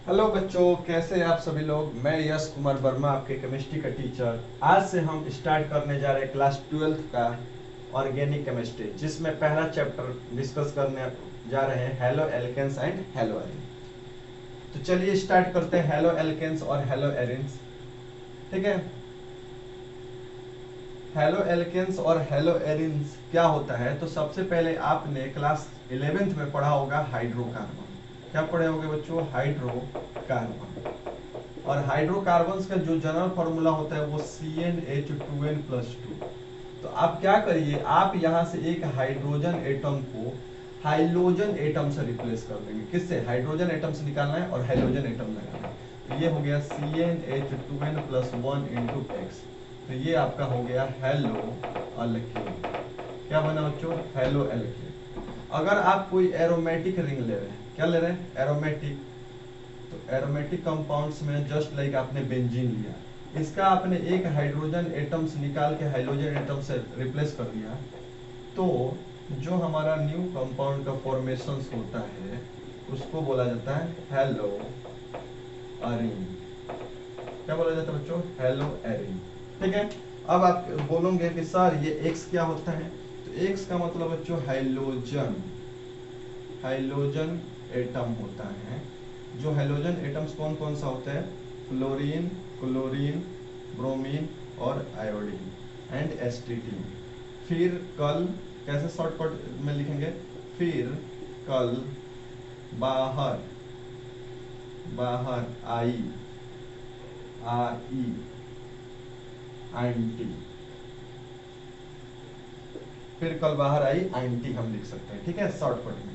Hello बच्चों, कैसे हैं आप सभी लोग। मैं यश कुमार वर्मा, आपके केमिस्ट्री का टीचर। आज से हम स्टार्ट करने जा रहे हैं क्लास 12th का ऑर्गेनिक केमिस्ट्री, जिसमें पहला चैप्टर डिस्कस करने जा रहे हैं haloalkanes and haloarenes. तो चलिए स्टार्ट करते हैं हेलो एल्केन्स और हेलो एरिन्स। ठीक है। हेलो एल्केन्स और हेलो एरिन्स क्या होता है, तो सबसे पहले आपने क्लास 11th में पढ़ा होगा हाइड्रोकार्बन। क्या पढ़े होंगे बच्चों? हाइड्रोकार्बन। और हाइड्रोकार्बन्स का जो जनरल फॉर्मूला होता है वो CnH2n+2। तो आप क्या करिए, आप यहाँ से एक हाइड्रोजन एटम को हाइलोजन एटम से रिप्लेस कर देंगे। किससे? हाइड्रोजन एटम से निकालना है और हाइलोजन एटम लगाना है। तो ये हो गया CnH2n+1 × X। तो ये आपका हो गया हेलो अल्केन। क्या बना बच्चों? Hello alkane. अगर आप कोई एरोमेटिक रिंग ले रहे हैं, क्या ले रहे हैं? एरोमेटिक। तो एरोमेटिक कंपाउंड्स में जस्ट लाइक आपने बेंजीन लिया, इसका आपने एक हाइड्रोजन एटम्स निकाल के हाइड्रोजन एटम से रिप्लेस कर दिया, तो जो हमारा न्यू कंपाउंड का फॉर्मेशन होता है उसको बोला जाता है हेलो अरीन। क्या बोला जाता है बच्चों? Hello arene. ठीक है। अब आप बोलोगे कि सर ये एक्स क्या होता है, तो एक्स का मतलब बच्चों हाइलोजन। हाइलोजन एटम होता है। जो हाइलोजन एटम्स कौन कौन सा होता है? फ्लोरीन, क्लोरीन, ब्रोमीन और आयोडीन एंड एस्टिटीन। फिर कल कैसे शॉर्टकट में लिखेंगे? फिर कल बाहर, बाहर आई, आई, आंटी। फिर कल बाहर आई आंटी हम लिख सकते हैं। ठीक है, शॉर्टकट में।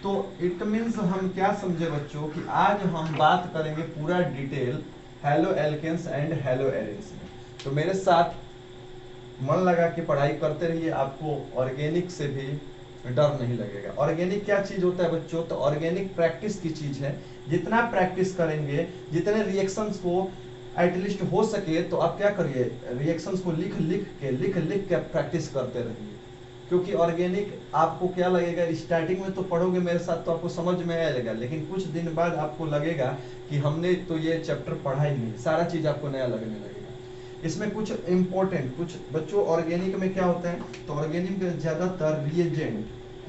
तो इट मीन्स हम क्या समझे बच्चों कि आज हम बात करेंगे पूरा detail haloalkanes and haloarenes में। तो मेरे साथ मन लगा के पढ़ाई करते रहिए, आपको ऑर्गेनिक से भी डर नहीं लगेगा। ऑर्गेनिक क्या चीज होता है बच्चों? तो ऑर्गेनिक प्रैक्टिस की चीज है। जितना प्रैक्टिस करेंगे, जितने रिएक्शंस को एटलीस्ट हो सके, तो आप क्या करिए, रिएक्शंस को लिख लिख के प्रैक्टिस करते रहिए। क्योंकि ऑर्गेनिक आपको क्या लगेगा, स्टार्टिंग में तो पढ़ोगे मेरे साथ तो आपको समझ में आएगा, लेकिन कुछ दिन बाद आपको लगेगा कि हमने तो ये चैप्टर पढ़ा ही नहीं, सारा चीज आपको नया लगने लगेगा। इसमें कुछ इंपॉर्टेंट, कुछ बच्चों ऑर्गेनिक में क्या होता है, तो ऑर्गेनिक में ज्यादातर रिएजेंट,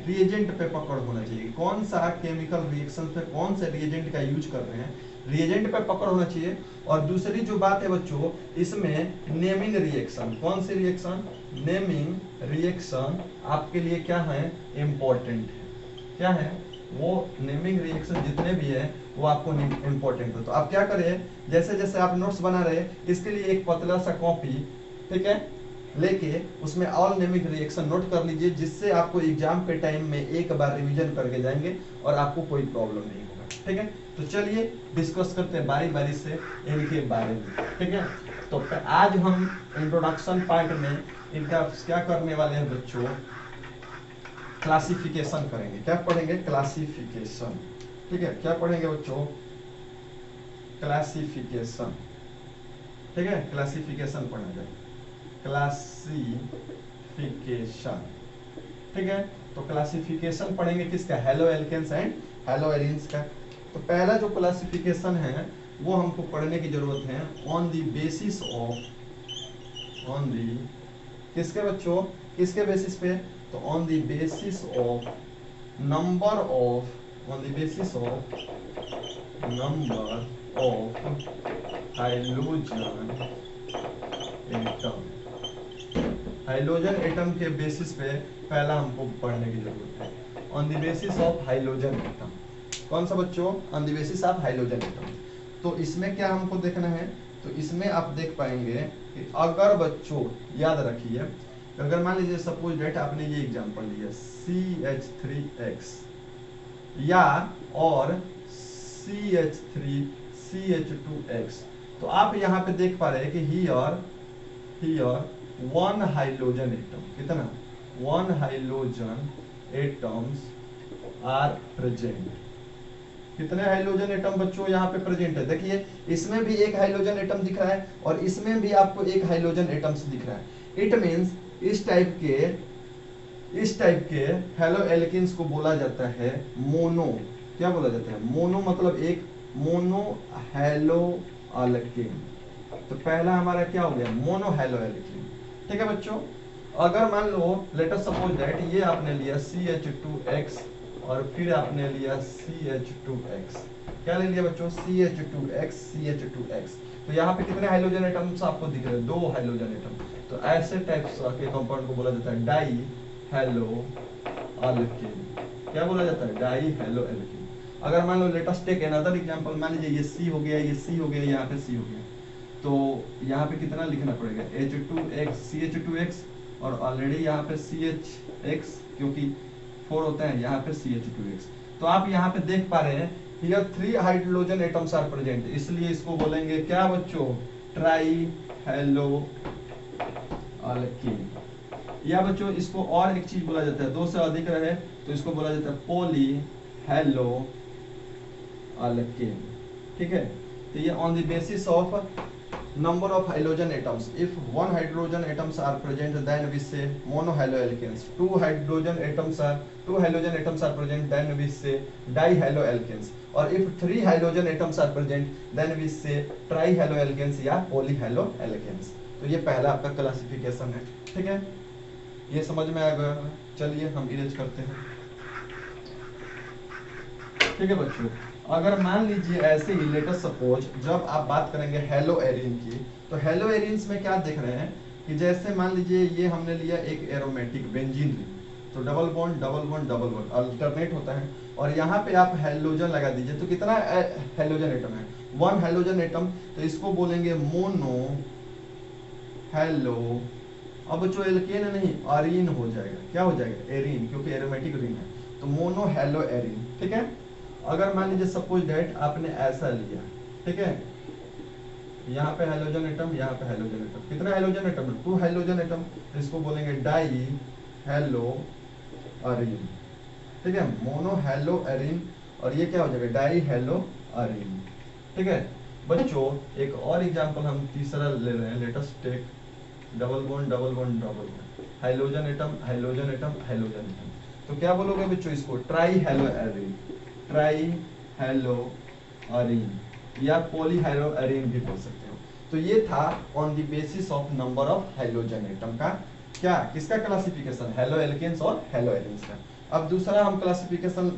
रिएजेंट पे पकड़ होना चाहिए। कौन सा केमिकल रिएक्शन पे कौन से रिएजेंट का यूज कर रहे हैं, रिएजेंट पे पकड़ होना चाहिए। और दूसरी जो बात है बच्चों, इसमें नेमिंग रिएक्शन, कौन सी रिएक्शन? नेमिंग रिएक्शन आपके लिए क्या है? इंपॉर्टेंट है। क्या है वो? नेमिंग रिएक्शन जितने भी है वो आपको इंपॉर्टेंट है। तो आप क्या करें, जैसे जैसे आप नोट्स बना रहे हैं, इसके लिए एक पतला सा कॉपी, ठीक है, लेके उसमें ऑल नेमिंग रिएक्शन नोट कर लीजिए, जिससे आपको एग्जाम के टाइम में एक बार रिवीजन करके जाएंगे और आपको कोई प्रॉब्लम नहीं होगा। ठीक है। तो चलिए डिस्कस करते हैं बारी बारी से इनके बारे में। ठीक है। तो आज हम इंट्रोडक्शन पार्ट में इनका क्या करने वाले हैं बच्चों? क्लासिफिकेशन करेंगे। क्या पढ़ेंगे? क्लासिफिकेशन। ठीक है। क्या पढ़ेंगे बच्चों? क्लासिफिकेशन। ठीक है, क्लासिफिकेशन पढ़ा जाए, क्लासिफिकेशन। ठीक है। तो क्लासिफिकेशन पढ़ेंगे किसका? Haloalkanes and haloarenes का। तो पहला जो क्लासिफिकेशन है वो हमको पढ़ने की जरूरत है, on the basis of, on the किसके बच्चों? किसके बेसिस पे? तो on the basis of number of, on the basis of number of halogen atom. Halogen atom के बेसिस पे पहला हमको पढ़ने की जरूरत है, on the basis of halogen atom. कौन सा बच्चों? On the basis of halogen atom. तो इसमें क्या हमको देखना है, तो इसमें आप देख पाएंगे कि अगर बच्चों याद रखिए, अगर मान लीजिए सपोज डेट आपने ये एग्जांपल लिया CH3X या और CH3CH2X, तो आप यहाँ पे देख पा रहे हैं कि हियर वन हाइलोजन एटम, कितना? One halogen atoms are present. कितने हाइलोजन एटम बच्चों यहाँ पे प्रेजेंट है? देखिए इसमें भी एक हाइलोजन एटम दिख रहा है और इसमें भी आपको एक हाइलोजन एटम्स दिख रहा है। इट मींस इस टाइप के हेलो एल्किन्स को बोला जाता है मोनो। क्या बोला जाता है? मोनो मतलब एक मोनो हेलो अल्केन। तो पहला हमारा क्या हो गया, मोनो हेलो एल्केन। ठीक है बच्चों, अगर मान लो लेट अस सपोज दैट ये आपने लिया CH2X और फिर आपने लिया CH2X, क्या ले लिया बच्चों, CH2X। तो यहाँ पे कितने हाइड्रोजन एटम्स आपको दिख रहे हैं, 2 हाइड्रोजन एटम। तो ऐसे टाइप्स के कंपाउंड को बोला जाता है डाई हेलो अल्केन। क्या बोला जाता है, डाई हेलो एल्केन। अगर मान लो let us take another example, मान लीजिए ये C हो गया, ये C हो गया, यहाँ पे C हो गया। तो यहाँ पे कितना लिखना पड़ेगा, H2X CH2X, और ऑलरेडी यहाँ पे CHX, क्योंकि 4 होता है, यहाँ पे CH2X। तो आप यहाँ पे देख पा रहे हैं here 3 hydrogen atoms are present, इसलिए इसको बोलेंगे क्या बच्चों, ट्राई हेलो अल्केन। या बच्चों इसको और एक चीज बोला जाता है, 2 से अधिक रहे तो इसको बोला जाता है पॉली हेलो अल्केन। ठीक है, तो ये on the basis of number of halogen atoms, if one hydrogen atoms are present then we say monohaloalkanes, two hydrogen atoms are present then we say dihaloalkanes, or if 3 hydrogen atoms are present then we say trihaloalkanes या polyhaloalkanes। तो ये पहला आपका classification है। ठीक है, ये समझ में आ गया, चलिए हम इरेज करते हैं। ठीक है बच्चों, अगर मान लीजिए ऐसे ही लेट अस सपोज जब आप बात करेंगे हेलो एरिन की, तो हेलो एरिन्स में क्या देख रहे हैं कि जैसे मान लीजिए ये हमने लिया एक एरोमेटिक बेंजीन रिंग, तो double bond double bond double bond alternate होता है, और यहाँ पे आप हेलोजन लगा दीजिए, तो कितना हेलोजन एटम है, 1 हेलोजन एटम। तो इसको बोलेंगे मोनो हेलो, अब बच्चों एल्केन नहीं अरीन हो जाएगा, क्या हो जाएगा, एरीन, क्योंकि एरोमेटिक रिंग है, तो मोनो हेलो एरीन। ठीक है, अगर मान लीजिए सपोज दैट आपने ऐसा लिया, ठीक है, यहाँ पे हाइड्रोजन एटम, यहाँ पे हाइड्रोजन एटम, कितना हाइड्रोजन एटम है, 2 हाइड्रोजन एटम, तो इसको बोलेंगे डाई हेलो अरीन। ठीक है, मोनो हेलो अरीन, और ये क्या हो जाएगा, डाई हेलो अरीन। ठीक है बच्चों, एक और एग्जांपल हम तीसरा ले रहे हैं, let us take double bond double bond double bond, hydrogen atom hydrogen atom hydrogen atom. तो क्या बोलोगे बच्चों इसको, trihaloarene, trihaloarene, या पॉली हेलो अरीन भी बोल सकते हो। तो ये था on the basis of number of hydrogen atom का, क्या किसका क्लासिफिकेशन, हेलो एल्केन्स और हेलो एरीन्स का। अब दूसरा हम क्लासिफिकेशन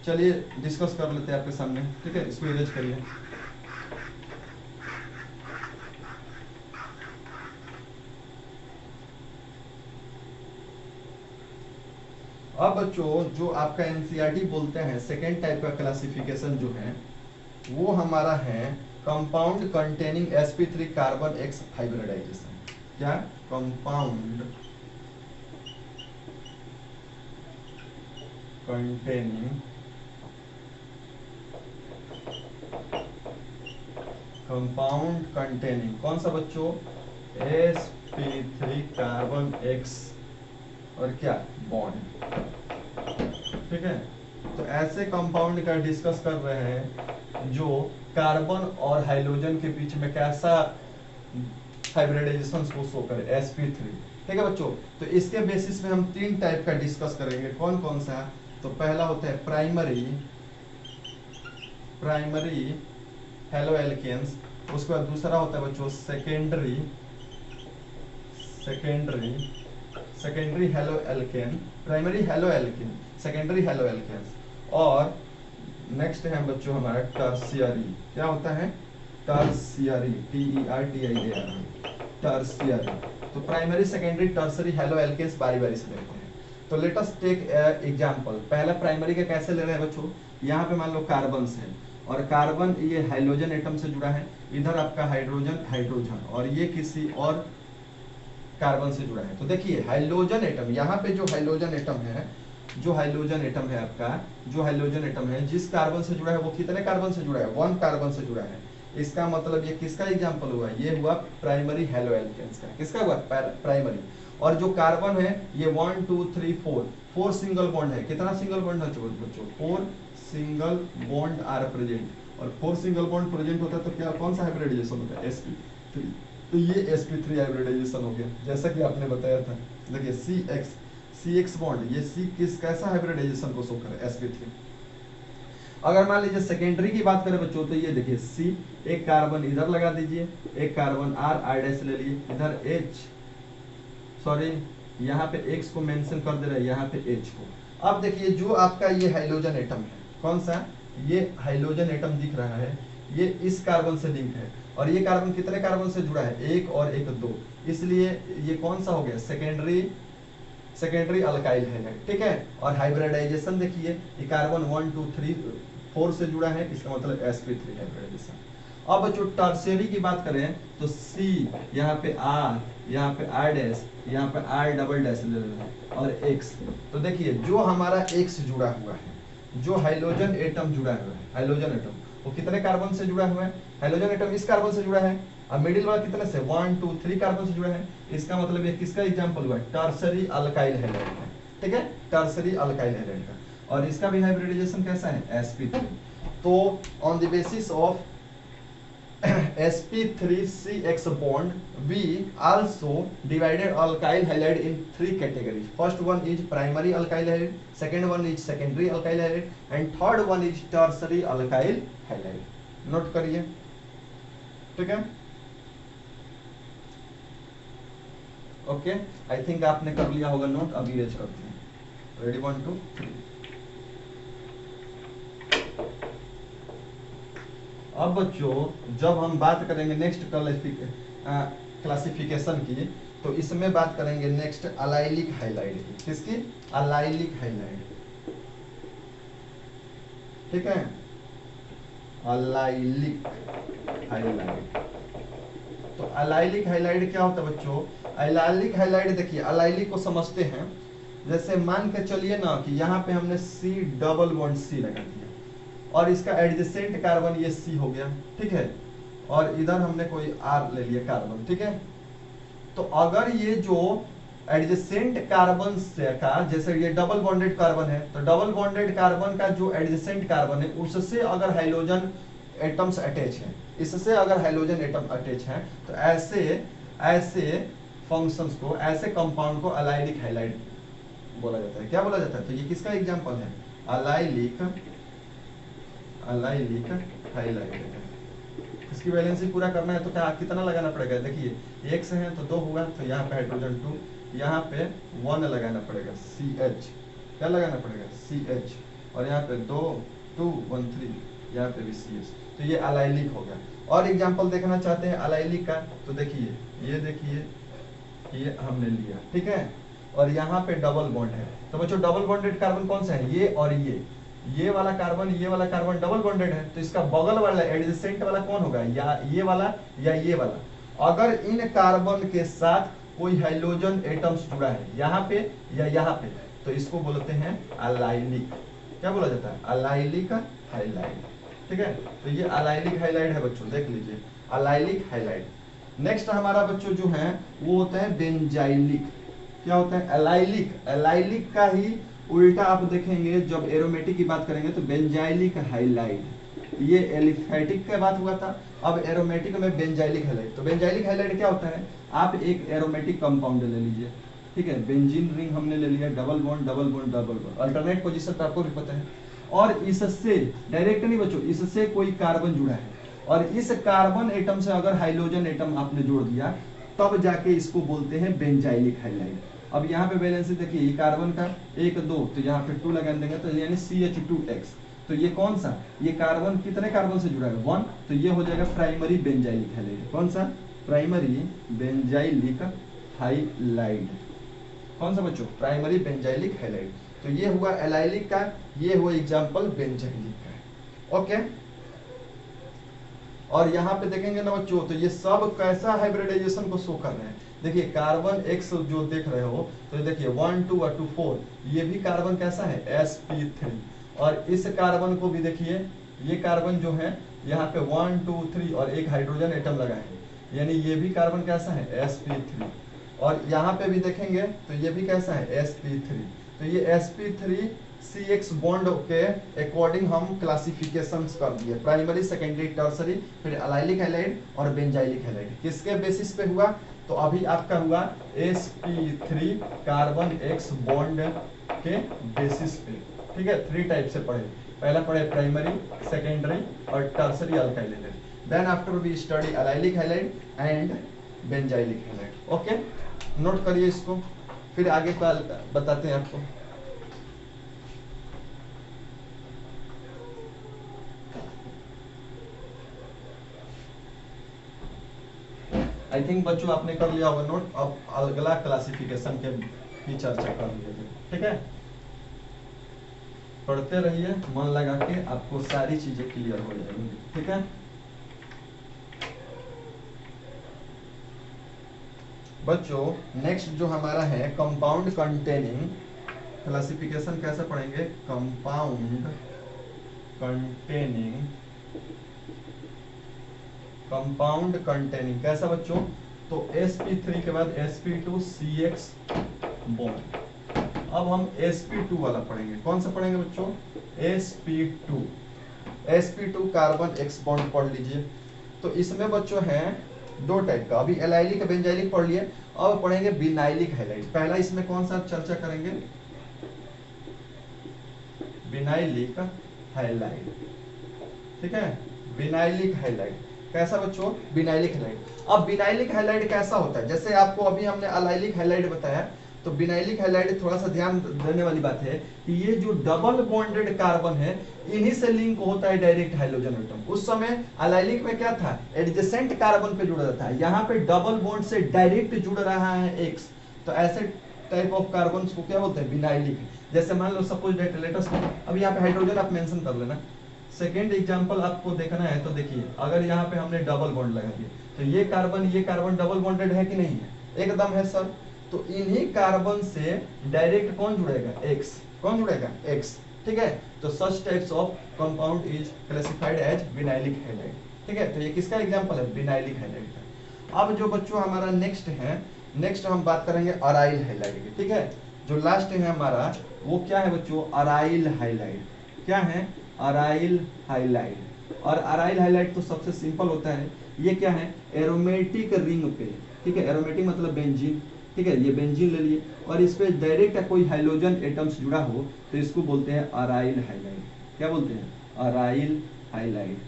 चलिए डिस्कस कर लेते हैं आपके सामने। ठीक है, इसको इरेज करिए। अब बच्चों जो आपका एनसीईआरटी बोलते हैं सेकेंड टाइप का क्लासिफिकेशन जो है वो हमारा है compound containing sp3 carbon x hybridisation. क्या, कंपाउंड कंटेनिंग कौन सा बच्चों, sp3 कार्बन x और क्या बॉन्ड। ठीक है, तो ऐसे कंपाउंड का डिस्कस कर रहे हैं जो कार्बन और हाइड्रोजन के बीच में कैसा हाइब्रिडाइजेशन को शो करे, sp3। ठीक है बच्चों, तो इसके बेसिस में हम 3 टाइप का डिस्कस करेंगे, कौन कौन सा। तो पहला होता है प्राइमरी हेलो एल्केन्स, उसके बाद दूसरा होता है बच्चों secondary halo alkane, primary halo alkane, secondary halo alkane, और नेक्स्ट है बच्चों हमारा टर्शियरी। क्या होता है, टर्शियरी, TERTIARY, टर्शियरी। तो primary secondary tertiary halo alkanes बारी बारी से देखते हैं। तो लेट अस टेक एग्जांपल, पहला प्राइमरी का कैसे ले रहे हैं बच्चों, यहाँ पे मान लो कार्बन है, और कार्बन ये हाइड्रोजन एटम से जुड़ा है, इधर आपका हाइड्रोजन, और ये किसी और कार्बन से जुड़ा है। तो देखिए हाइड्रोजन एटम, यहाँ पे जो हाइड्रोजन एटम है, आपका जो हाइड्रोजन एटम है जिस कार्बन से जुड़ा है वो कितने कार्बन से जुड़ा है, 1 कार्बन से जुड़ा है। इसका मतलब ये किसका एग्जांपल हुआ, ये हुआ प्राइमरी हेलो एल्केन्स का। किसका हुआ, प्राइमरी। और जो कार्बन है ये 1 2 3 4 सिंगल बॉन्ड है। कितना सिंगल बॉन्ड है बच्चों, 4 सिंगल बॉन्ड आर प्रेजेंट, और 4 सिंगल बॉन्ड प्रेजेंट होता है तो क्या, कौन सा हाइब्रिडाइजेशन होता है, sp3। तो ये sp3 हाइब्रिडाइजेशन हो गया, जैसा कि आपने बताया था। देखिए CX बॉन्ड, ये C कैसा हाइब्रिडाइजेशन को शो करे, sp3। अगर मान लीजिए सेकेंडरी की बात करें बच्चों, तो ये देखिए सी, एक कार्बन इधर लगा दीजिए, एक कार्बन आर, आर डैश ले लिए, इधर एच, सॉरी यहाँ पे एक्स को मेंशन कर दे रहा है, यहाँ पे एच को। अब देखिए जो आपका ये हाइड्रोजन एटम है, कौन सा, ये हाइड्रोजन एटम दिख रहा है, ये इस कार्बन से लिंक है, और ये कार्बन कितने कार्बन से जुड़ा है, एक और एक दो, इसलिए ये कौन सा हो गया, सेकेंडरी अल्काइल है, ठीक है। और हाइब्रिडाइजेशन देखिए, ये कार्बन 1 2 3 4 से जुड़ा है, इसका मतलब sp3 हाइब्रिडाइजेशन। अब बच्चों टर्शियरी की बात करें तो C, यहाँ पे R, यहाँ पे R डैश, यहाँ पे R डबल डैश ले लेना है, और X। तो देखिए जो हमारा X जुड़ा हुआ है, जो हाइड्रोजन एटम जुड़ा हुआ है, हाइड्रोजन एटम वो कितने कार्बन से जुड़ा हुआ है, हाइड्रोजन एटम इस कार्बन से जुड़ा है, अब मिडिल वाला कितने से, 1 2 3 कार्बन से जुड़ा है, इसका मतलब ये किसका एग्जांपल हुआ, टर्शियरी अल्काइल हैलाइड का, ठीक है, टर्शियरी अल्काइल हैलाइड का। और इसका भी हाइब्रिडाइजेशन कैसा है, sp3। तो on the basis of sp3CX bond, we also divided alkyl halide in 3 categories. First one is primary alkyl halide, second one is secondary alkyl halide, and third one is tertiary alkyl halide. Note करिए, ठीक है, okay. I think आपने कर लिया होगा note, अब erase करते हैं, रेडी 1 2 3। अब बच्चों जब हम बात करेंगे नेक्स्ट क्लासिफिकेशन की, तो इसमें बात करेंगे नेक्स्ट अलाइलिक हाइलाइड की, किसकी, अलाइलिक हाइलाइड, ठीक है, अलाइलिक हाइलाइड। तो अलाइलिक हाइलाइड क्या होता है बच्चों, अलाइलिक हाइलाइड देखिए, अलाइलिक को समझते हैं, जैसे मान के चलिए ना कि यहाँ पे हमने C डबल बॉन्ड C लगा दिया, और इसका एडजेसेंट कार्बन ये C हो गया, ठीक है, और इधर हमने कोई R ले लिया कार्बन, ठीक है। तो अगर ये जो एडजेसेंट कार्बन से का, जैसे ये डबल बॉन्डेड कार्बन है, तो डबल बॉन्डेड कार्बन का जो एडजेसेंट कार्बन है उससे अगर हाइड्रोजन एटम्स अटैच हैं, इससे अगर हाइड्रोजन एटम अटैच हैं, तो ऐसे फंक्शंस को, ऐसे कंपाउंड को अलाइलिक हाइलाइड बोला जाता है। क्या बोला जाता है, तो ये किसका एग्जांपल है, अलाइलिक हाइलाइड। इसकी वैलेंसी पूरा करना है तो क्या कितना लगाना पड़ेगा, देखिए एक से है तो 2 हुआ, तो यहाँ पे हाइड्रोजन 2, यहाँ पे 1 लगाना पड़ेगा CH, क्या लगाना पड़ेगा CH, और यहाँ पे 2 2 1 3, यहाँ पे भी CH। तो ये अलाइलिक हो गया। और एग्जांपल देखना चाहते हैं अलाइलिक का, तो देखिए ये देखिए, ये हमने लिया, ठीक है, और यहाँ पे डबल बॉन्ड है, तो बच्चों डबल बॉन्डेड कार्बन कौन सा है, ये और ये वाला कार्बन, ये वाला कार्बन डबल बॉन्डेड है, तो इसका बगल वाला एडजेसेंट वाला कौन होगा, या ये वाला या ये वाला। अगर इन कार्बन के साथ कोई हाइड्रोजन एटम्स जुड़ा है यहाँ पे या यहाँ पे, तो इसको बोलते हैं अलाइलिक। क्या बोला जाता है, अलाइलिक हाइलाइड, ठीक है। तो ये अलाइलिक हाइलाइड है बच्चों, देख लीजिए अलाइलिक हाइलाइड। नेक्स्ट हमारा बच्चों जो है वो होता है बेंजाइलिक। क्या होता है, एलाइलिक का ही उल्टा आप देखेंगे, जब एरोमेटिक की बात करेंगे तो बेंजाइलिक हाइलाइड। ये एलिफेटिक का बात हुआ था, अब एरोमेटिक में बेंजाइलिक हाइलाइड। तो बेंजाइलिक हाइलाइड क्या होता है, आप एक एरोमेटिक कंपाउंड ले लीजिए, ठीक है, बेंजीन रिंग हमने ले लिया, double bond double bond double bond, alternate position तो आपको भी पता है, और इससे डायरेक्ट नहीं बच्चों, इससे कोई कार्बन जुड़ा है, और इस कार्बन एटम से अगर हाइड्रोजन एटम आपने जोड़ दिया, तब जाके इसको बोलते हैं बेंजाइलिक हाइलाइड। अब यहाँ पे बैलेंस देखिए, ये कार्बन का 1 2, तो यहाँ पे 2 लगा देंगे, तो यानी CH2X। तो ये कौन सा, ये कार्बन कितने कार्बन से जुड़ा है, 1, तो ये हो जाएगा प्राइमरी बेंजाइलिक हाइलाइड। कौन सा, प्राइमरी बेंजाइलिक हाइलाइड। कौन सा बच्चों, प्राइमरी बेंजाइलिक हाइलाइड। तो ये हुआ एलाइलिक का, ये हुआ एग्जाम्पल बेंजाइलिक का, ओके। और यहाँ पे देखेंगे ना बच्चों, तो ये सब कैसा हाइब्रिडाइजेशन को शो कर रहे हैं। देखिए कार्बन X जो देख रहे हो, तो देखिए 1 2 और 2 4, ये भी कार्बन कैसा है, sp3। और इस कार्बन को भी देखिए, ये कार्बन जो है यहाँ पे 1 2 3 और एक हाइड्रोजन एटम लगा है, यानी ये भी कार्बन कैसा है, sp3। और यहाँ पे भी देखेंगे तो ये भी कैसा है, sp3। तो ये sp3 CX बॉन्ड के अकॉर्डिंग हम क्लासिफिकेशंस कर दिए, प्राइमरी सेकेंडरी टर्सरी, फिर अलाइलिक हाइलाइड और बेंजाइलिक हाइलाइड। किसके बेसिस पे हुआ, तो अभी आपका हुआ sp3 कार्बन X बॉन्ड के बेसिस पे, ठीक है। 3 टाइप से पढ़े, पहला पढ़े प्राइमरी, सेकेंडरी और tertiary alkyl halide. Then after we study allylic halide and benzylic halide. Okay, note करिए इसको, फिर आगे का बताते हैं आपको। आई थिंक बच्चों आपने कर लिया होगा नोट। अब अगला क्लासिफिकेशन के की चर्चा कर लिए, ठीक है। पढ़ते रहिए मन लगा के, आपको सारी चीजें क्लियर हो जाएंगी, ठीक है। बच्चों नेक्स्ट जो हमारा है कंपाउंड कंटेनिंग, क्लासिफिकेशन कैसे पढ़ेंगे, कंपाउंड कंटेनिंग, कंपाउंड कंटेनिंग कैसा बच्चों, तो sp3 के बाद sp2CX बॉन्ड। अब हम sp2 वाला पढ़ेंगे, कौन सा पढ़ेंगे बच्चों, sp2, sp2 carbon X bond पढ़ लीजिए। तो इसमें बच्चों है दो टाइप का, अभी एलाइलिक बेंजाइलिक पढ़ लिए, अब पढ़ेंगे विनाइलिक हैलाइड। पहला इसमें कौन सा चर्चा करेंगे, विनाइलिक हैलाइड, ठीक है। विनाइलिक हैलाइड कैसा बच्चों, विनाइलिक हैलाइड। अब विनाइलिक हैलाइड कैसा होता है, जैसे आपको अभी हमने अलाइलिक हैलाइड बताया, तो विनाइलिक हैलाइड थोड़ा सा ध्यान देने वाली बात है कि ये जो डबल बॉन्डेड कार्बन है इन्हीं से लिंक होता है डायरेक्ट हाइड्रोजन एटम। उस समय अलाइलिक में क्या था, एडजेसेंट कार्बन पे जुड़ा रहता है, यहाँ पे डबल बॉन्ड से डायरेक्ट जुड़ रहा है एक्स, तो ऐसे टाइप ऑफ कार्बन को क्या बोलते हैं, विनाइलिक। जैसे मान लो सपोज लेटेस्ट, अब यहाँ पे हाइड्रोजन आप मेंशन कर लेना। सेकेंड एग्जांपल आपको देखना है तो देखिए, अगर यहाँ पे हमने डबल बॉन्ड लगा दिया तो ये कार्बन डबल बॉन्डेड है कि नहीं है, एकदम है सर। तो इन्हीं कार्बन से डायरेक्ट कौन जुड़ेगा, एक्स, कौन जुड़ेगा, एक्स, ठीक है। तो such types of compound is classified as vinylic halide, ठीक है। तो ये किसका एग्जांपल है, विनाइलिक हैलाइड का। अब जो बच्चों हमारा नेक्स्ट है, नेक्स्ट हम बात करेंगे अराइल हैलाइड की, ठीक है। जो लास्ट है हमारा वो क्या है बच्चों, अराइल हैलाइड। क्या है, अराइल हाइलाइड। और अराइल हाइलाइड तो सबसे सिंपल होता है, ये क्या है, एरोमेटिक रिंग पे, ठीक है, एरोमेटिक मतलब बेंजीन, ठीक है, ये बेंजीन ले लिए और इस पे डायरेक्ट कोई हाइड्रोजन एटम्स जुड़ा हो तो इसको बोलते हैं अराइल हाइलाइड। क्या बोलते हैं, अराइल हाइलाइड।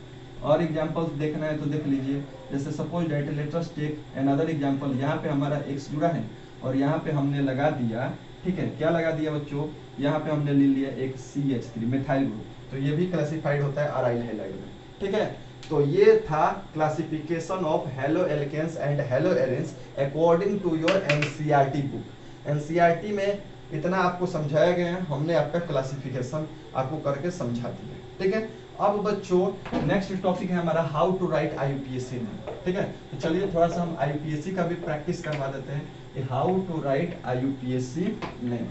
और एग्जांपल्स देखना है तो देख लीजिए, जैसे suppose that let us take another example, यहाँ पे हमारा एक्स जुड़ा है और यहाँ पे हमने लगा दिया, ठीक है, क्या लगा दिया बच्चों, यहाँ पे हमने ले लिया एक CH3 मिथाइल ग्रुप, तो ये भी क्लासिफाइड होता है अराइल हैलाइड में, ठीक है। तो ये था classification of haloalkanes and haloarenes according to your NCERT book. NCERT में इतना आपको समझाया गया है, हमने आपका क्लासिफिकेशन आपको करके समझा दिया, ठीक है। अब बच्चों नेक्स्ट टॉपिक है हमारा how to write IUPAC name, ठीक है। तो चलिए थोड़ा सा हम IUPAC का भी प्रैक्टिस करवा देते हैं, how to write IUPAC name,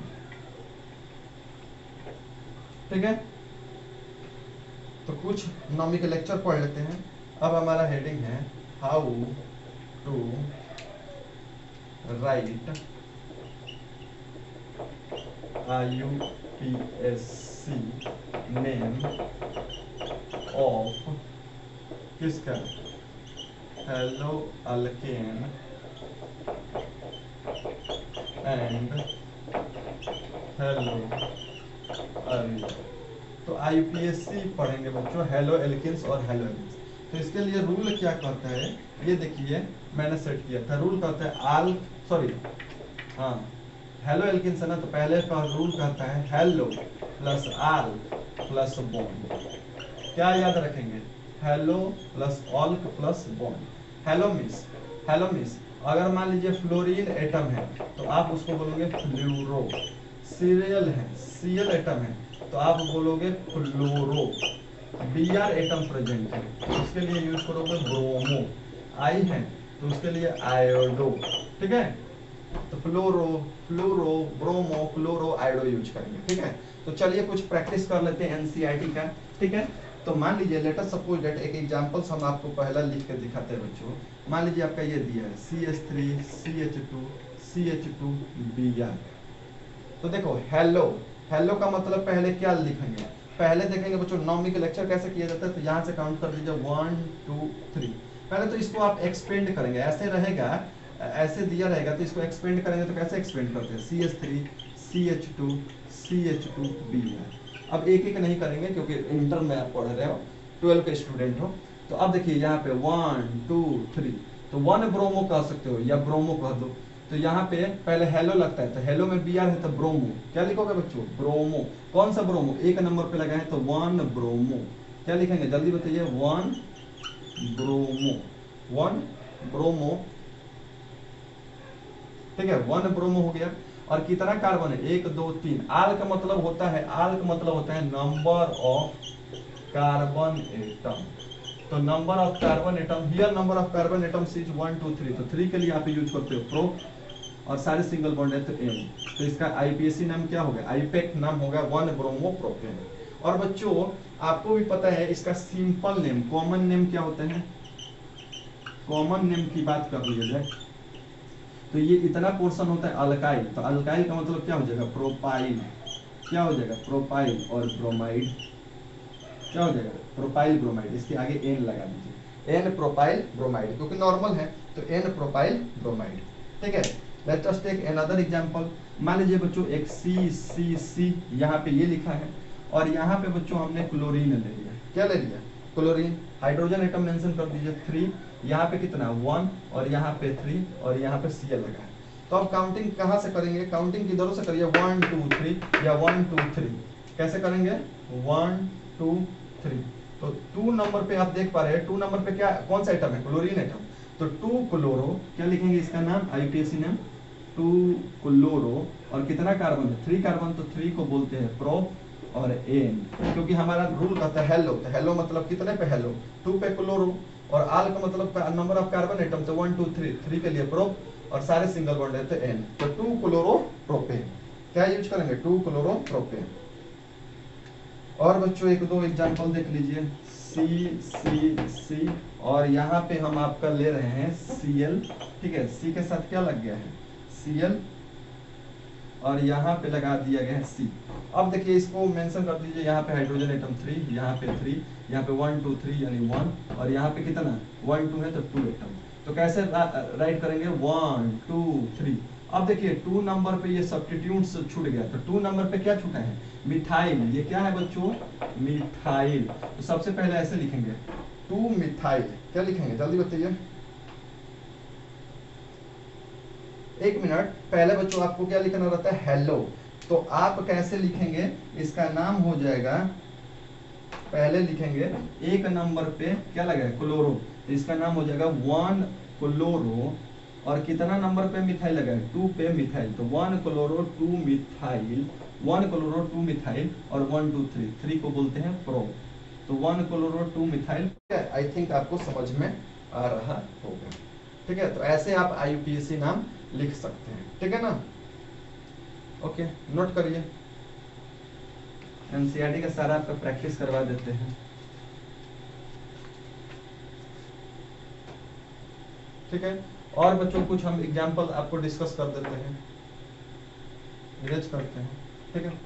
ठीक है। तो कुछ नॉमेनक्लेचर पढ़ लेते हैं। अब हमारा हेडिंग है how to write IUPAC name of किसका, haloalkane and haloarene. तो IUPAC पढ़ेंगे बच्चों हेलो एल्केन्स और हेलो एरेन्स। तो इसके लिए रूल क्या कहता है, ये देखिए मैंने सेट किया था, रूल कहता है हेलो एल्केन्स है ना, तो पहले का रूल कहता है हेलो प्लस आल प्लस बॉन्ड। क्या याद रखेंगे, hello plus all plus bond. Hello miss अगर मान लीजिए फ्लोरीन एटम है तो आप उसको बोलोगे फ्लूरो, सीरियल है, Cl एटम है तो आप बोलोगे फ्लोरो, Br एटम प्रेजेंट है तो उसके लिए यूज करोगे ब्रोमो, I है तो उसके लिए आयोडो, ठीक है। तो फ्लोरो ब्रोमो फ्लोरो आयोडो यूज करेंगे, ठीक है। तो चलिए कुछ प्रैक्टिस कर लेते हैं एनसीईआरटी का, ठीक है। तो मान लीजिए लेट अस सपोज दैट एक एग्जांपल्स हम आपको पहला लिख के दिखाते हैं बच्चों। मान लीजिए आपका ये दिया है CH3 CH2 CH2 Br। तो देखो हेलो का मतलब पहले क्या लिखेंगे, पहले देखेंगे बच्चों नॉमेनक्लेचर कैसे किया जाता है। तो यहाँ से काउंट कर दीजिए 1 2 3। पहले तो इसको आप एक्सपेंड करेंगे, ऐसे रहेगा, ऐसे दिया रहेगा तो इसको एक्सपेंड करेंगे तो कैसे एक्सपेंड करते हैं, CH3 CH2 CH2 Br। अब एक एक नहीं करेंगे क्योंकि इंटर में आप पढ़ रहे हो, 12 के स्टूडेंट हो। तो अब देखिए यहाँ पे 1 2 3, तो 1 ब्रोमो कह सकते हो या ब्रोमो कह दो। तो यहाँ पे पहले हेलो लगता है, तो हेलो में बी आर है तो ब्रोमो, क्या लिखोगे बच्चों? ब्रोमो। कौन सा ब्रोमो? एक नंबर पे लगा है तो 1 ब्रोमो, क्या लिखेंगे जल्दी बताइए? 1 ब्रोमो, 1 ब्रोमो, ठीक है, 1 ब्रोमो हो गया। और कितना कार्बन है? 1 2 3। आल का मतलब होता है, आल का मतलब होता है नंबर ऑफ कार्बन एटम। तो number of carbon atom, here number of carbon atoms is 1 2 3, तो 3 के लिए आप यूज करते हो प्रो, और सारे सिंगल बॉन्ड है तो एन। तो इसका आईपीएसी नाम क्या हो गया? आईपेक नाम होगा 1 ब्रोमो प्रोपेन। और बच्चों आपको भी पता है इसका सिंपल नेम, कॉमन नेम क्या होता है? कॉमन नेम की बात कर लिया जाए तो ये इतना पोर्शन होता है अल्काइल, तो अल्काइल का मतलब क्या हो जाएगा? प्रोपाइल, क्या हो जाएगा? प्रोपाइल। और ब्रोमाइड क्या हो जाएगा? Propyl bromide. इसके आगे एन लगा दीजिए, एन प्रोपाइल ब्रोमाइड, क्योंकि नॉर्मल है तो एन प्रोपाइल ब्रोमाइड, ठीक है। Let us take another example. मान लीजिए बच्चों एक सी सी सी यहाँ पे ये लिखा है, और यहाँ पे बच्चों हमने क्लोरीन ले लिया, क्या ले लिया? क्लोरीन। हाइड्रोजन एटम मेंशन कर दीजिए 3, यहाँ पे कितना? 1, और यहाँ पे 3, और यहाँ पे Cl लगा है। तो अब काउंटिंग कहाँ से करेंगे? काउंटिंग किधरों से करिए, 1 2 3 या 1 2 3, कैसे करेंगे? 1 2 3। तो 2 नंबर पे आप देख पा रहे हैं, 2 नंबर पे क्या, कौन सा एटम है? Chlorine atom. तो 2 क्लोरो, क्या लिखेंगे इसका नाम? आईपीएसी नाम 2 क्लोरो। और कितना कार्बन है? 3 कार्बन, तो 3 को बोलते हैं प्रो और एन, क्योंकि हमारा रूल कहता है हेलो, तो हेलो मतलब कितने पे हेलो? 2 पे क्लोरो। और आल का मतलब नंबर ऑफ कार्बन एटम, तो 1 2 3, 3 के लिए प्रो, और सारे सिंगल बॉन्ड है तो एन, तो 2 क्लोरो प्रोपेन। क्या यूज करेंगे? 2 क्लोरो प्रोपेन। और बच्चों एक दो एग्जांपल देख लीजिए, सी सी सी, और यहाँ पे हम आपका ले रहे हैं Cl, ठीक है, सी के साथ क्या लग गया है? Cl, और यहाँ पे लगा दिया गया है C। अब देखिए इसको मेंशन कर दीजिए, यहाँ पे हाइड्रोजन एटम 3, यहाँ पे 3, यहाँ पे 1 2 3 यानी 1, और यहाँ पे कितना? 1 2 है तो 2 एटम। तो कैसे राइट करेंगे? 1 2 3। अब देखिए 2 नंबर पे ये सब्स्टिट्यूट्स छूट गया, तो 2 नंबर पे क्या छूटा है? मिथाइल। ये क्या है बच्चों? मिथाइल। तो सबसे पहले ऐसे लिखेंगे 2 मिथाइल, क्या लिखेंगे जल्दी बताइए? एक मिनट, पहले बच्चों आपको क्या लिखना रहता है? हेलो। तो आप कैसे लिखेंगे? इसका नाम हो जाएगा, पहले लिखेंगे एक नंबर पे क्या लगा है? क्लोरो, तो इसका नाम हो जाएगा 1 क्लोरो। और कितना नंबर पे मिथाइल लगा है? 2 पे मिथाइल, तो 1 क्लोरो 2 मिथाइल, 1 क्लोरो 2 मिथाइल, और 1 2 3, 3 को बोलते हैं प्रो, तो 1 क्लोरो 2 मिथाइल। आई थिंक आपको समझ में आ रहा होगा, ठीक है। तो ऐसे आप आईयूपीएसी नाम लिख सकते हैं, ठीक है ना? ओके, नोट करिए, एनसीईआरटी का सारा आपका प्रैक्टिस करवा देते हैं, ठीक है। और बच्चों कुछ हम एग्जांपल आपको डिस्कस कर देते हैं, इरेज करते हैं, ठीक है।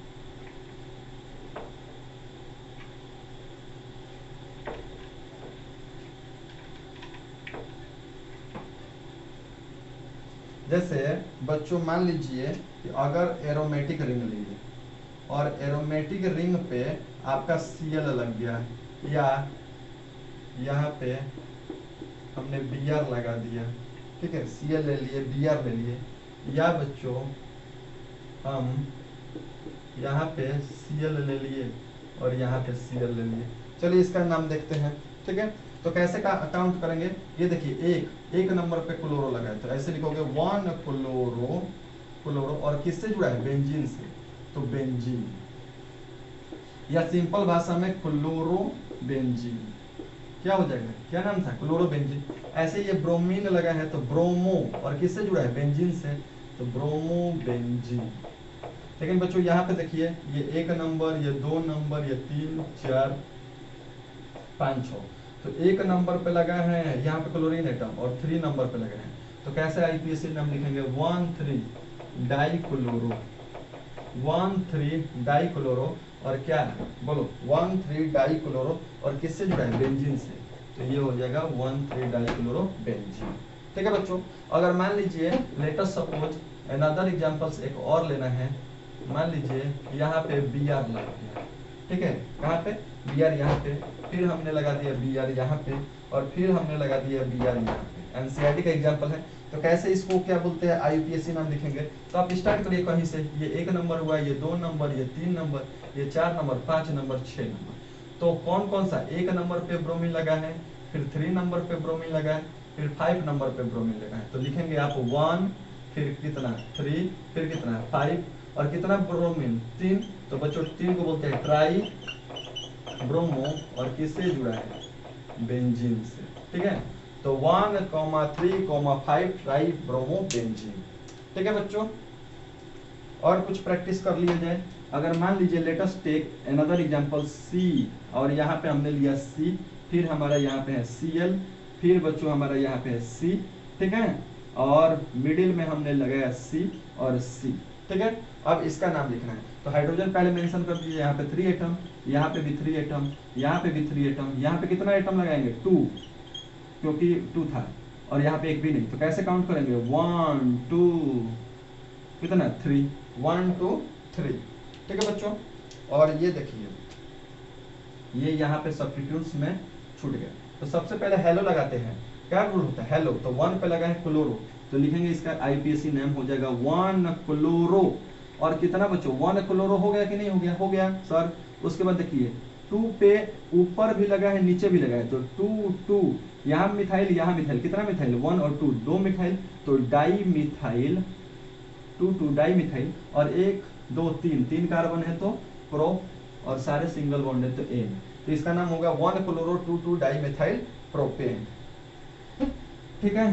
जैसे बच्चों मान लीजिए कि अगर एरोमेटिक रिंग लीजिए, और एरोमेटिक रिंग पे आपका Cl लग गया, या यहाँ पे हमने Br लगा दिया, ठीक है, Cl ले लिए, Br ले लिए, या बच्चों हम यहाँ पे Cl ले लिए और यहाँ पे Cl ले लिए। चलिए इसका नाम देखते हैं, ठीक है। तो कैसे का अकाउंट करेंगे? ये देखिए एक नंबर पे क्लोरो लगा है, तो ऐसे लिखोगे 1 क्लोरो, क्लोरो, और किससे जुड़ा है? बेंजीन से, तो बेंजीन, या सिंपल भाषा में क्लोरो बेंजीन, क्या हो जाएगा? क्या नाम था? Chloro benzene. ऐसे ये ब्रोमीन लगा है तो ब्रोमो, और किससे जुड़ा है? बेंजीन से, तो ब्रोमो बेंजीन। लेकिन बच्चों यहाँ पे देखिए, ये 1 नंबर, ये 2 नंबर, ये 3 4 5 6, तो 1 नंबर पे लगा है यहाँ पे क्लोरीन एटम, और 3 नंबर पे लगा है, तो कैसे आईपीएसी नाम लिखेंगे? 1 3 डाई क्लोरो, 1 3 डाई क्लोरो, और क्या बोलो? 1 3 डाई क्लोरो, और किससे जुड़ा है? बेंजीन से, तो ये हो जाएगा 1 3 डाई क्लोरो बेंजीन, ठीक है बच्चों। अगर मान लीजिए let us suppose another examples एक और लेना है, मान लीजिए यहाँ पे Br लग गया, ठीक है, कहाँ पे, Br यहाँ पे, फिर हमने लगा दिया Br यहाँ पे, और फिर हमने लगा दिया Br यहाँ पे। एनसीईआरटी का एग्जांपल है। तो कैसे इसको क्या बोलते हैं, आईयूपीएसी नाम लिखेंगे। तो आप स्टार्ट करिए कहीं से, ये 1 नंबर हुआ, ये 2 नंबर, ये 3 नंबर, ये 4 नंबर, 5 नंबर, 6 नंबर। तो कौन कौन सा 1 नंबर पे ब्रोमीन लगा है, फिर 3 नंबर पे ब्रोमीन लगा है, फिर 5 नंबर पे ब्रोमीन लगा है। तो लिखेंगे आप 1, फिर कितना 3, फिर कितना 5, और कितना ब्रोमीन 3। तो बच्चों 3 को बोलते हैं ट्राई ब्रोमो, और किससे जुड़ा है, बेंजीन से, ठीक है। तो 1, 3, 5 ट्राई ब्रोमो बेंजीन, ठीक है बच्चों। और कुछ प्रैक्टिस कर लिया जाए। अगर मान लीजिए let us take another example C, और यहाँ पे हमने लिया सी, फिर हमारा यहाँ पे है Cl, फिर बच्चों हमारा यहाँ पे है C, ठीक है, और मिडिल में हमने लगाया C और C, ठीक है। अब इसका नाम लिखना है। तो हाइड्रोजन पहले मेंशन कर दीजिए, यहाँ पे 3 एटम, यहाँ पे भी 3 एटम, यहाँ पे भी 3 एटम, यहाँ पे कितना एटम लगाएंगे 2, क्योंकि 2 था, और यहाँ पे एक भी नहीं। तो कैसे काउंट करेंगे 1 2 कितना 3, 1 2 3, ठीक है बच्चों। और ये देखिए, ये यहाँ पे सब्स्टिट्यूट्स में छूट गया। तो सबसे पहले हेलो लगाते हैं। क्या रूल होता है हेलो, तो 1 पे लगा है क्लोरो, तो लिखेंगे इसका आईपीएसी नेम हो जाएगा 1 क्लोरो। और कितना बच्चों 1 क्लोरो हो गया कि नहीं हो गया, हो गया सर। उसके बाद देखिए 2 पे ऊपर भी लगा है, नीचे भी लगा है, तो 2 2, यहाँ मिथाइल, यहाँ मिथाइल, कितना मिथाइल 1 और 2, 2 मिथाइल, तो डाई मिथाइल 2 2 डाई मिथाइल, और 1 2 3 3 कार्बन है तो प्रो, और सारे सिंगल बॉन्ड है तो एन। तो इसका नाम होगा 1 क्लोरो 2 2 डाई मिथाइल प्रोपेन, ठीक है।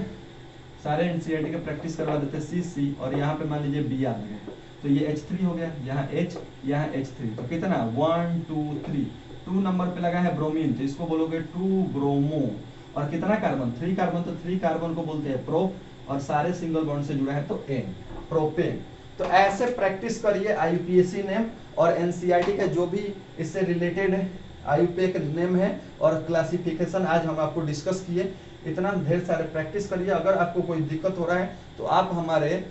सारे एनसीईआरटी का प्रैक्टिस करवा देते हैं CC, और यहाँ पे मान लीजिए Br लगे, तो ये H3 हो गया, यहाँ H, यहाँ H3, तो कितना 1 2 3, 2 नंबर पे लगा है ब्रोमीन, तो इसको बोलोगे 2 ब्रोमो, और कितना कार्बन 3 कार्बन, तो 3 कार्बन को बोलते हैं प्रो, और सारे सिंगल बॉन्ड से जुड़ा है तो एन, प्रोपेन। तो ऐसे प्रैक्टिस करिए आईयूपीएसी नेम, और एनसीईआरटी का जो भी इससे रिलेटेड आईयूपीए नेम है और क्लासिफिकेशन आज हम आपको डिस्कस किए। इतना ढेर सारे प्रैक्टिस करिए। अगर आपको कोई दिक्कत हो रहा है तो आप हमारे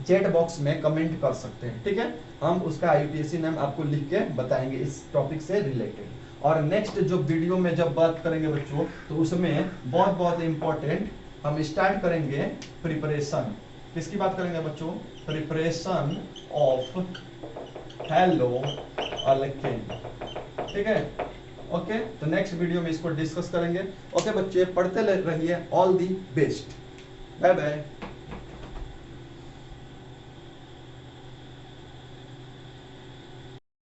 चैट बॉक्स में कमेंट कर सकते हैं, ठीक है। हम उसका आईयूपीएसी नेम आपको लिख के बताएंगे इस टॉपिक से रिलेटेड। और नेक्स्ट जो वीडियो में जब बात करेंगे बच्चों, तो उसमें बहुत बहुत इंपॉर्टेंट हम स्टार्ट करेंगे प्रिपरेशन। किसकी बात करेंगे बच्चों, प्रिपरेशन ऑफ हेलो अल्केन, ठीक है। ओके, तो नेक्स्ट वीडियो में इसको डिस्कस करेंगे। ओके बच्चे, पढ़ते रहिए। All the best, bye bye.